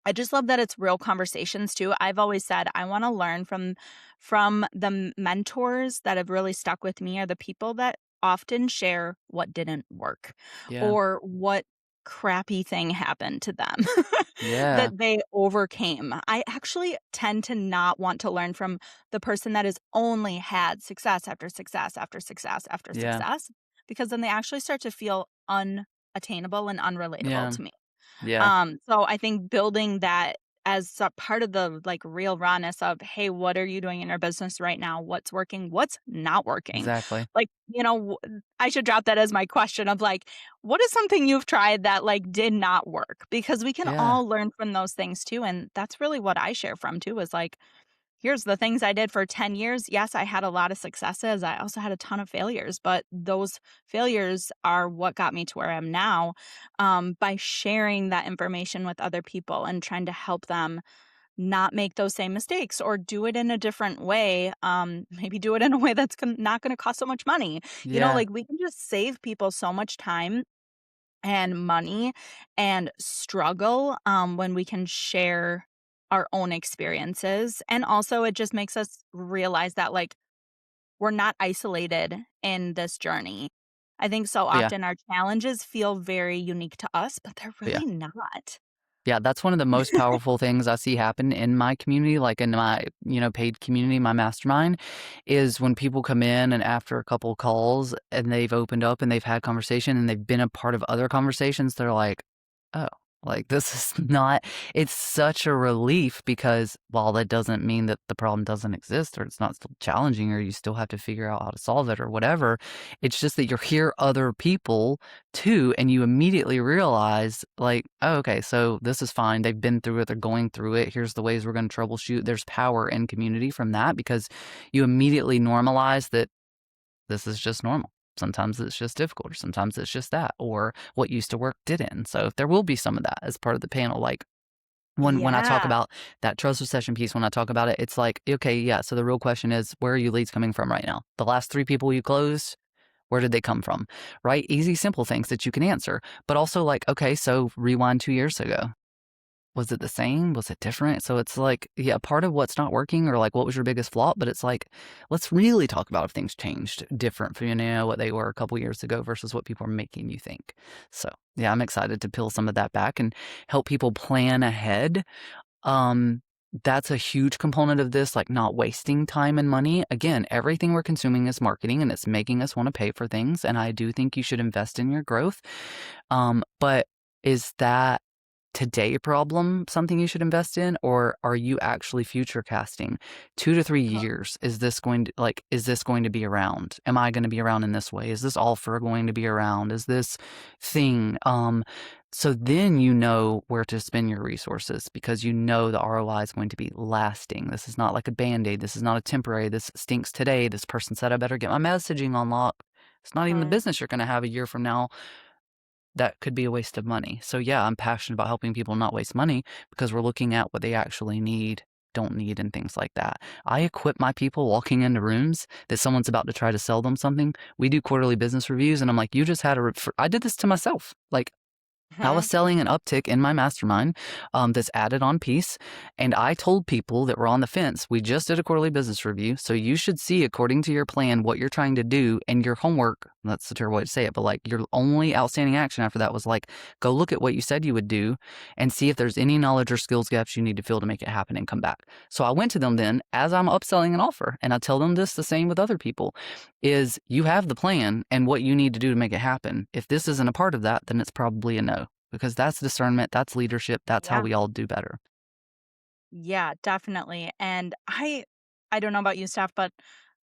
I just love that it's real conversations too. I've always said I want to learn from the mentors that have really stuck with me are the people that often share what didn't work Yeah. or what crappy thing happened to them Yeah. that they overcame. I actually tend to not want to learn from the person that has only had success after success after success after Yeah. success, because then they actually start to feel unattainable and unrelatable Yeah. to me. Yeah. So I think building that as a part of the like real rawness of, hey, what are you doing in your business right now? What's working? What's not working? Exactly. Like, I should drop that as my question of like, what is something you've tried that like did not work? Because we can Yeah. all learn from those things too. And that's really what I share from too is like, here's the things I did for 10 years. Yes, I had a lot of successes. I also had a ton of failures, but those failures are what got me to where I am now, by sharing that information with other people and trying to help them not make those same mistakes or do it in a different way. Maybe do it in a way that's not going to cost so much money. Yeah. Like we can just save people so much time and money and struggle, when we can share our own experiences. And also, it just makes us realize that, like, we're not isolated in this journey. I think so Yeah. often our challenges feel very unique to us, but they're Yeah. really not. Yeah, that's one of the most powerful things I see happen in my community, like in my, paid community, my mastermind, is when people come in and after a couple calls and they've opened up and they've had conversation and they've been a part of other conversations, they're like, oh, like this is not, it's such a relief because while that doesn't mean that the problem doesn't exist or it's not still challenging or you still have to figure out how to solve it or whatever, it's just that you hear other people too, and you immediately realize, like, oh, okay, so this is fine. They've been through it. They're going through it. Here's the ways we're going to troubleshoot. There's power in community from that because you immediately normalize that this is just normal. Sometimes it's just difficult, or sometimes it's just that, or what used to work didn't. So there will be some of that as part of the panel. Like when I talk Yeah. about that trust recession piece, when I talk about it, it's like, okay, yeah. So the real question is, where are your leads coming from right now? The last 3 people you closed, where did they come from? Right? Easy, simple things that you can answer. But also like, okay, so rewind 2 years ago. Was it the same? Was it different? So it's like, yeah, part of what's not working or like what was your biggest flop, but it's like, let's really talk about if things changed different from, what they were a couple years ago versus what people are making you think. So yeah, I'm excited to peel some of that back and help people plan ahead. um, that's a huge component of this, like not wasting time and money. Again, everything we're consuming is marketing and it's making us want to pay for things. And I do think you should invest in your growth. But is that today problem something you should invest in, or are you actually future casting 2 to 3 years? Is this going to be around? Am I going to be around in this way? Is this offer going to be around? Is this thing? So then you know where to spend your resources because you know the ROI is going to be lasting. This is not like a band-aid. This is not a temporary. This stinks today. This person said I better get my messaging on lock. It's not even the Right. business you're going to have a year from now. That could be a waste of money. So yeah, I'm passionate about helping people not waste money because we're looking at what they actually need, don't need, and things like that. I equip my people walking into rooms that someone's about to try to sell them something. We do quarterly business reviews, and I'm like, you just had I did this to myself. Like, I was selling an uptick in my mastermind, this added on piece. And I told people that were on the fence, we just did a quarterly business review. So you should see, according to your plan, what you're trying to do and your homework. That's the terrible way to say it. But like your only outstanding action after that was like, go look at what you said you would do and see if there's any knowledge or skills gaps you need to fill to make it happen and come back. So I went to them then as I'm upselling an offer. And I tell them this the same with other people is you have the plan and what you need to do to make it happen. If this isn't a part of that, then it's probably a no because that's discernment, that's leadership, that's how Yeah. we all do better. Yeah, definitely. And I don't know about you, Steph, but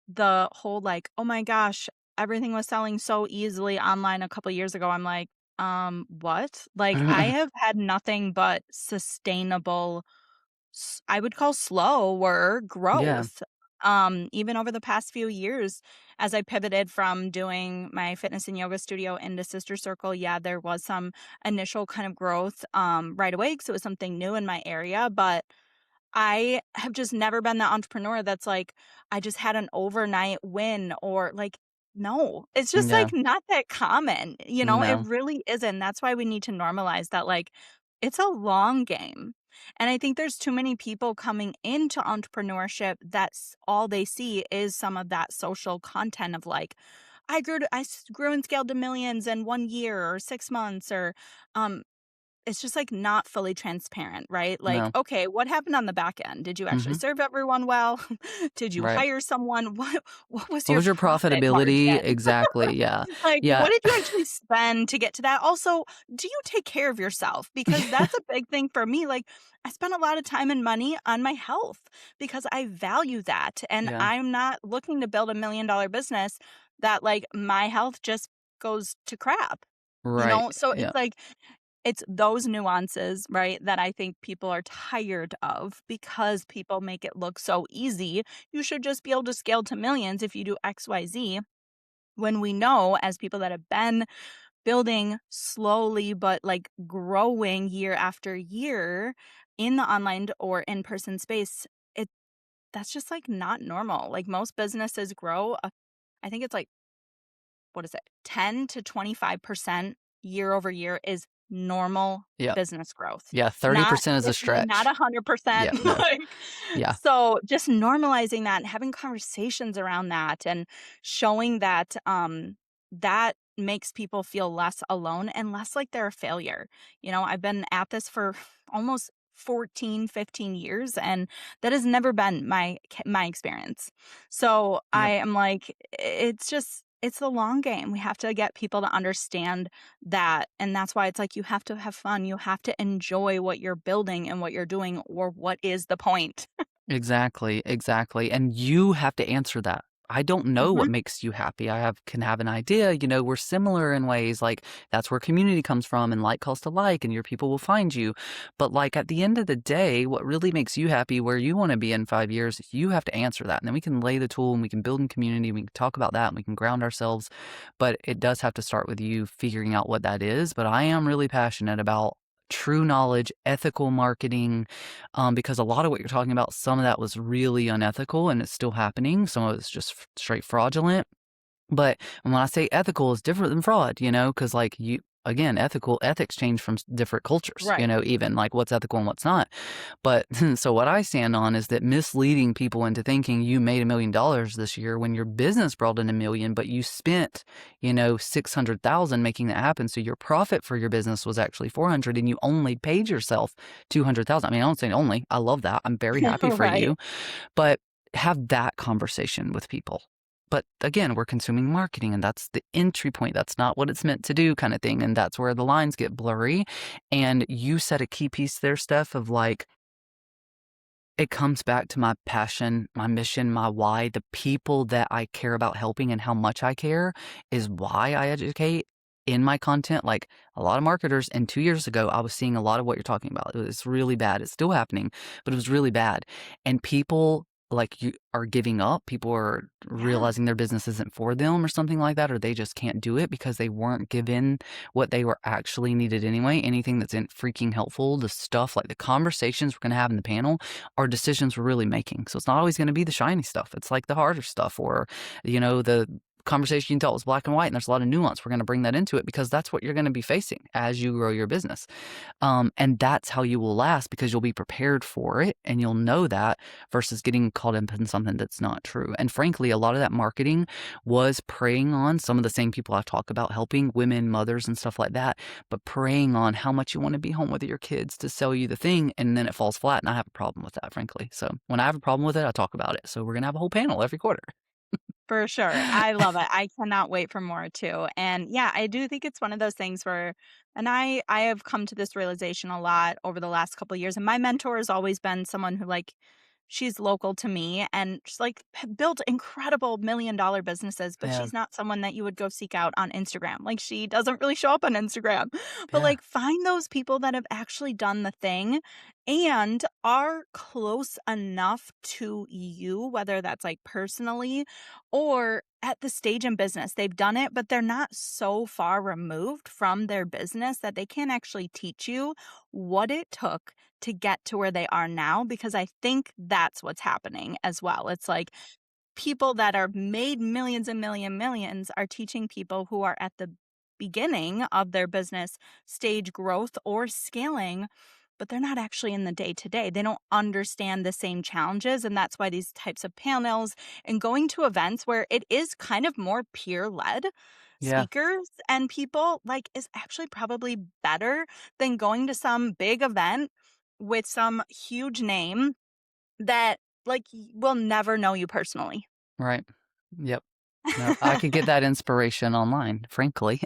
the whole like, oh my gosh, everything was selling so easily online a couple years ago. I'm like, what? Like I have had nothing but sustainable, I would call slower Yeah. growth. Even over the past few years, as I pivoted from doing my fitness and yoga studio into Sister Circle, yeah, there was some initial kind of growth right away because it was something new in my area. But I have just never been that entrepreneur that's like, I just had an overnight win or like, no, it's just like Yeah. not that common. It No. really isn't. That's why we need to normalize that, like, it's a long game. And I think there's too many people coming into entrepreneurship that's all they see is some of that social content of like, grew and scaled to millions in 1 year or 6 months, or um, it's just, like, not fully transparent, right? Like, No. okay, what happened on the back end? Did you actually Mhm. serve everyone well? Did you Right. hire someone? What was What your was your profit profitability? margin? Exactly, yeah. Like, Yeah. what did you actually spend to get to that? Also, do you take care of yourself? Because that's a big thing for me. Like, I spend a lot of time and money on my health because I value that, and Yeah. I'm not looking to build $1 million business that, like, my health just goes to crap, you Right. know? So Yeah. it's like it's those nuances, right, that I think people are tired of because people make it look so easy. You should just be able to scale to millions if you do XYZ. When we know, as people that have been building slowly but like growing year after year in the online or in person space, it that's just like not normal. Like most businesses grow, I think it's like, what is it, 10 to 25% year over year is normal Yeah. business growth. Yeah, Not 30% is a not stretch. 100%. Yeah, no. Like, Yeah. so just normalizing that and having conversations around that and showing that that makes people feel less alone and less like they're a failure. You know, I've been at this for almost 14, 15 years, and that has never been my experience. So I Yep. am like, it's the long game. We have to get people to understand that. And that's why it's like you have to have fun. You have to enjoy what you're building and what you're doing, or what is the point? Exactly, exactly, and you have to answer that. I don't know what Mhm. makes you happy. Can have an idea, we're similar in ways, like, that's where community comes from, and like calls to like, and your people will find you. But, like, at the end of the day, what really makes you happy, where you wanna be in 5 years, you have to answer that, and then we can lay the tool, and we can build in community, we can talk about that, and we can ground ourselves, but it does have to start with you figuring out what that is. But I am really passionate about true knowledge, ethical marketing, because a lot of what you're talking about, some of that was really unethical and it's still happening. Some of it's just straight fraudulent. But when I say ethical is different than fraud, because like again, ethics change from different cultures, Right. even like what's ethical and what's not. But so what I stand on is that misleading people into thinking you made $1 million this year when your business brought in 1 million, but you spent, 600,000 making that happen. So your profit for your business was actually 400 and you only paid yourself 200,000. I mean, I don't say only, I love that. I'm very happy for Right. you, but have that conversation with people. But again, we're consuming marketing and that's the entry point. That's not what it's meant to do, kind of thing. And that's where the lines get blurry. And you said a key piece there, Steph, of like, it comes back to my passion, my mission, my why. The people that I care about helping and how much I care is why I educate in my content. Like a lot of marketers, and 2 years ago, I was seeing a lot of what you're talking about. It was really bad. It's still happening, but it was really bad. And people like you are giving up. People are Yeah. realizing their business isn't for them or something like that, or they just can't do it because they weren't given what they were actually needed anyway. Anything that's in freaking helpful, the stuff like the conversations we're going to have in the panel are decisions we're really making. So it's not always going to be the shiny stuff. It's like the harder stuff, or, the conversation you can tell was black and white and there's a lot of nuance. We're going to bring that into it because that's what you're going to be facing as you grow your business. And that's how you will last because you'll be prepared for it and you'll know that versus getting caught up in something that's not true. And frankly, a lot of that marketing was preying on some of the same people I talk about, helping women, mothers, and stuff like that, but preying on how much you want to be home with your kids to sell you the thing. And then it falls flat. And I have a problem with that, frankly. So when I have a problem with it, I talk about it. So we're going to have a whole panel every quarter. For sure. I love it. I cannot wait for more too. And yeah, I do think it's one of those things where, and I have come to this realization a lot over the last couple of years. And my mentor has always been someone who, like, she's local to me and she's like built incredible $1 million businesses, but Yeah. she's not someone that you would go seek out on Instagram. Like, she doesn't really show up on Instagram. But Yeah. like, find those people that have actually done the thing and are close enough to you, whether that's like personally or at the stage in business. They've done it, but they're not so far removed from their business that they can actually teach you what it took to get to where they are now, because I think that's what's happening as well. It's like people that are made millions and millions are teaching people who are at the beginning of their business stage growth or scaling, but they're not actually in the day to day. They don't understand the same challenges. And that's why these types of panels and going to events where it is kind of more peer led Yeah, speakers and people like is actually probably better than going to some big event with some huge name that like will never know you personally. right. Yep. No, I could get that inspiration online, frankly.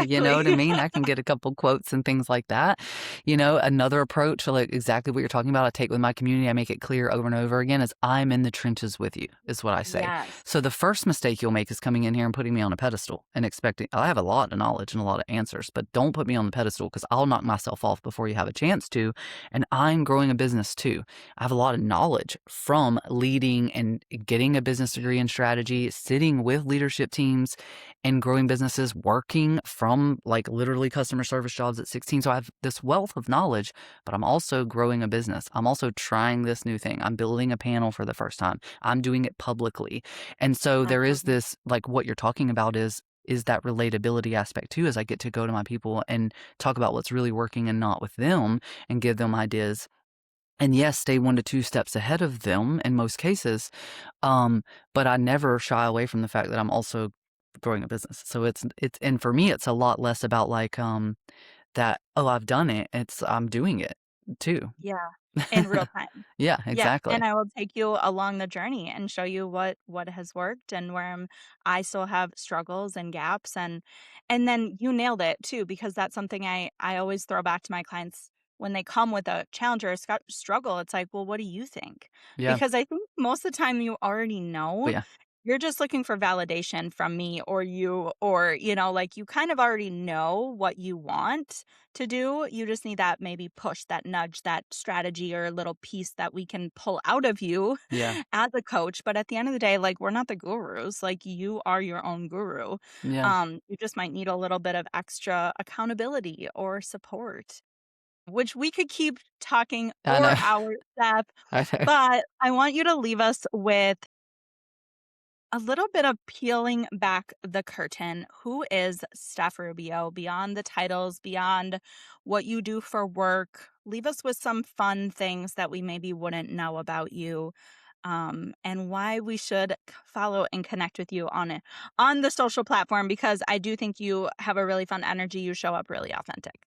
You know what I Exactly. mean? I can get a couple quotes and things like that. You know, another approach, like exactly what you're talking about, I take with my community, I make it clear over and over again, is I'm in the trenches with you, is what I say. Yes. So the first mistake you'll make is coming in here and putting me on a pedestal and expecting, I have a lot of knowledge and a lot of answers, but don't put me on the pedestal because I'll knock myself off before you have a chance to. And I'm growing a business too. I have a lot of knowledge from leading and getting a business degree in strategy, sitting with leadership teams and growing businesses, working from like literally customer service jobs at 16. So I have this wealth of knowledge, but I'm also growing a business. I'm also trying this new thing. I'm building a panel for the first time. I'm doing it publicly. And so there is Absolutely. this, like what you're talking about is that relatability aspect too, as I get to go to my people and talk about what's really working and not with them and give them ideas and yes, stay 1 to 2 steps ahead of them in most cases, but I never shy away from the fact that I'm also growing a business. So it's and for me, it's a lot less about like, that, "Oh, I've done it." It's I'm doing it too. Yeah. In real time. Yeah, Yeah, exactly. and I will take you along the journey and show you what has worked and where I still have struggles and gaps and then you nailed it too because that's something I always throw back to my clients when they come with a challenge or a struggle. It's like, well, what do you think? Yeah. Because I think most of the time you already Oh, know. yeah. You're just looking for validation from me or you or, like you kind of already know what you want to do. You just need that maybe push, that nudge, that strategy or a little piece that we can pull out of you Yeah. as a coach. But at the end of the day, like we're not the gurus. Like you are your own guru. Yeah. You just might need a little bit of extra accountability or support, which we could keep talking I know. for hours, Steph. I know. But I want you to leave us with a little bit of peeling back the curtain. Who is Steph Rubio beyond the titles, beyond what you do for work? Leave us with some fun things that we maybe wouldn't know about you, and why we should follow and connect with you on it on the social platform because I do think you have a really fun energy. You show up really authentic.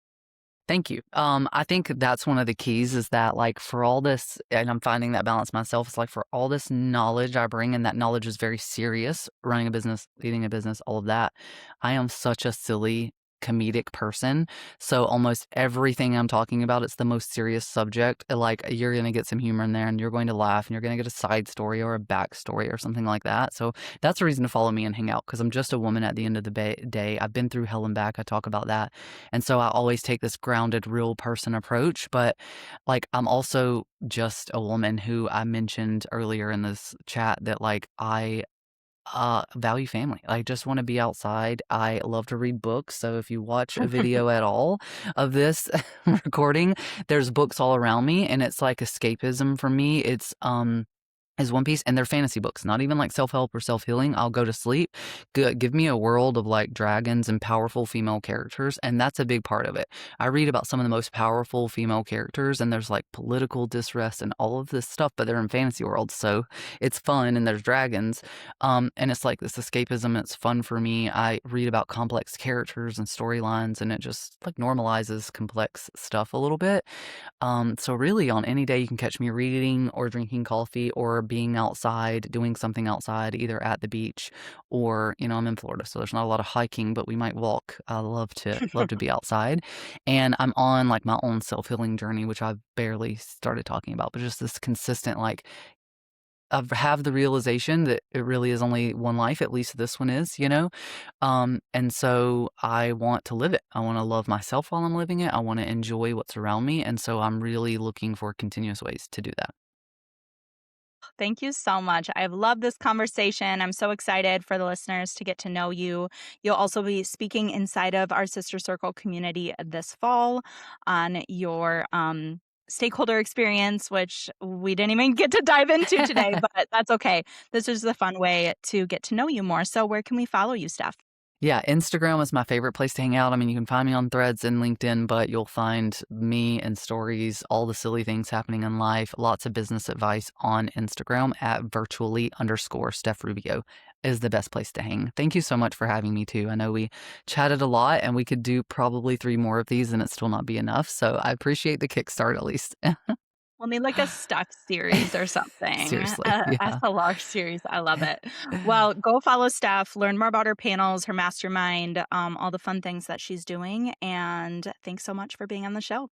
Thank you. I think that's one of the keys is that like for all this, and I'm finding that balance myself. It's like for all this knowledge I bring, and that knowledge is very serious, running a business, leading a business, all of that. I am such a silly comedic person. So almost everything I'm talking about, it's the most serious subject. Like you're going to get some humor in there and you're going to laugh and you're going to get a side story or a backstory or something like that. So that's a reason to follow me and hang out because I'm just a woman at the end of the day. I've been through hell and back. I talk about that. And so I always take this grounded, real person approach. But like, I'm also just a woman who I mentioned earlier in this chat that like I value family. I just wanna be outside. I love to read books, so if you watch a video at all of this recording, there's books all around me, and it's like escapism for me. It's, is One Piece, and they're fantasy books, not even like self-help or self-healing. I'll go to sleep. Give me a world of like dragons and powerful female characters, and that's a big part of it. I read about some of the most powerful female characters, and there's like political distress and all of this stuff, but they're in fantasy worlds, so it's fun, and there's dragons. And it's like this escapism. It's fun for me. I read about complex characters and storylines, and it just like normalizes complex stuff a little bit. So really on any day you can catch me reading or drinking coffee or being outside, doing something outside, either at the beach or, I'm in Florida, so there's not a lot of hiking, but we might walk. I love to be outside. And I'm on like my own self-healing journey, which I've barely started talking about, but just this consistent like have the realization that it really is only one life, at least this one is, you know? And so I want to live it. I want to love myself while I'm living it. I want to enjoy what's around me. And so I'm really looking for continuous ways to do that. Thank you so much. I've loved this conversation. I'm so excited for the listeners to get to know you. You'll also be speaking inside of our Sister Circle community this fall on your stakeholder experience, which we didn't even get to dive into today, but that's okay. This is a fun way to get to know you more. So, where can we follow you, Steph? Yeah, Instagram is my favorite place to hang out. I mean, you can find me on Threads and LinkedIn, but you'll find me and stories, all the silly things happening in life, lots of business advice on Instagram at virtually_Steph Rubio is the best place to hang. Thank you so much for having me too. I know we chatted a lot and we could do probably 3 more of these and it still not be enough. So I appreciate the kickstart at least. We'll need like a stuck series or something, Seriously. Yeah. SLR series. I love it. Well, go follow Steph, learn more about her panels, her mastermind, all the fun things that she's doing. And thanks so much for being on the show.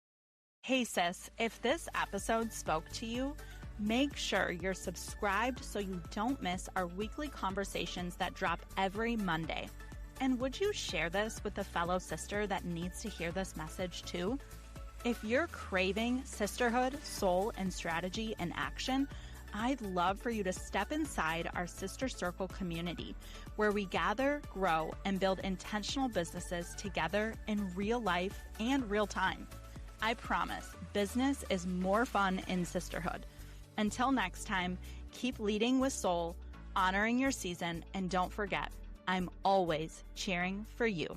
Hey, sis, if this episode spoke to you, make sure you're subscribed so you don't miss our weekly conversations that drop every Monday. And would you share this with a fellow sister that needs to hear this message too? If you're craving sisterhood, soul, and strategy in action, I'd love for you to step inside our Sister Circle community, where we gather, grow, and build intentional businesses together in real life and real time. I promise business is more fun in sisterhood. Until next time, keep leading with soul, honoring your season, and don't forget, I'm always cheering for you.